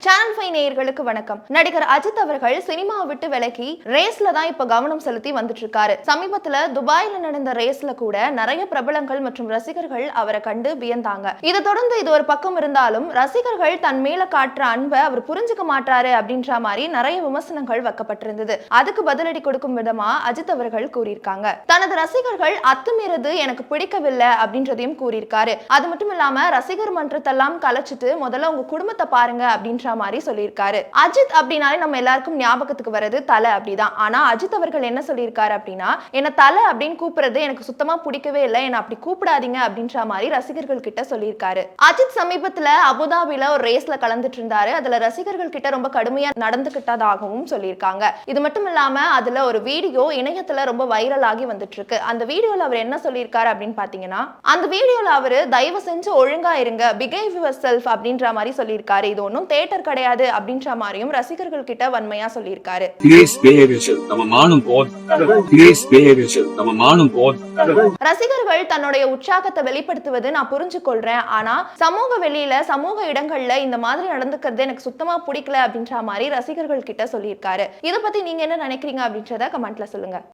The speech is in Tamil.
சேனல் 5 நேயர்களுக்கு வணக்கம். நடிகர் அஜித் அவர்கள் சினிமாவை விட்டு விலகி ரேஸ்ல தான் இப்ப கவனம் செலுத்தி வந்துட்டு இருக்காரு. சமீபத்துல துபாயில நடந்த ரேஸ்ல கூட நிறைய பிரபலங்கள் மற்றும் ரசிகர்கள் அவரை கண்டு வியந்தாங்க. இதை தொடர்ந்து இது ஒரு பக்கம் இருந்தாலும் ரசிகர்கள் தன் மேல காட்டுற அன்பை அவர் புரிஞ்சுக்க மாட்டாரு அப்படின்ற மாதிரி நிறைய விமர்சனங்கள் வைக்கப்பட்டிருந்தது. அதுக்கு பதிலடி கொடுக்கும் விதமா அஜித் அவர்கள் கூறியிருக்காங்க. தனது ரசிகர்கள் அத்துமீறது எனக்கு பிடிக்கவில்லை அப்படின்றதையும் கூறியிருக்காரு. அது மட்டும் இல்லாம ரசிகர் மன்றத்தெல்லாம் கலைச்சிட்டு முதல்ல உங்க குடும்பத்தை பாருங்க அப்படின்ற மாதிரி சொல்லியிருக்காரு. அஜித் அப்படினாலே நம்ம எல்லாருக்கும் ஞாபகத்துக்கு வருது தலை அப்படிதான். ஆனா அஜித் அவர்கள் என்ன சொல்லியிருக்காரு அப்படின்னா, என்ன தலை அப்படின்னு கூப்பிடுறது எனக்கு சுத்தமா பிடிக்கவே இல்லை, என்ன அப்படி கூப்பிடாதீங்க அப்படின்ற மாதிரி ரசிகர்கள் கிட்ட சொல்லியிருக்காரு. அஜித் சமீபத்துல அபுதாபில ஒரு ரேஸ்ல கலந்துட்டு இருந்தாரு. அதுல ரசிகர்கள் கிட்ட ரொம்ப கடுமையா நடந்துகிட்டதாகவும் சொல்லியிருக்காங்க. இது மட்டும் இல்லாம அதுல ஒரு வீடியோ இணையத்துல ரொம்ப வைரல் ஆகி வந்துட்டு இருக்கு. அந்த வீடியோல அவர் என்ன சொல்லியிருக்காரு அப்படின்னு பாத்தீங்கன்னா, அந்த வீடியோல அவரு தயவு செஞ்சு ஒழுங்கா இருங்க, பிஹேவ் யுவர் செல்ஃப் அப்படின்ற மாதிரி சொல்லியிருக்காரு. இது ஒன்னும் தியேட்டர் கிடையாது அப்படின்ற மாதிரியும் ரசிகர்கள் கிட்ட வன்மையா சொல்லியிருக்காரு. ரசிகர்கள் தன்னுடைய உற்சாகத்தை வெளிப்படுத்துவது நான் புரிஞ்சு கொள்றேன். ஆனா சமூக வெளியில சமூக இடங்கள்ல இந்த மாதிரி நடந்துக்கிறது எனக்கு சுத்தமா பிடிக்கல அப்படின்ற மாதிரி ரசிகர்கள் கிட்ட சொல்லியிருக்காரு. இதை பத்தி நீங்க என்ன நினைக்கிறீங்க அப்படின்றத கமெண்ட்ல சொல்லுங்க.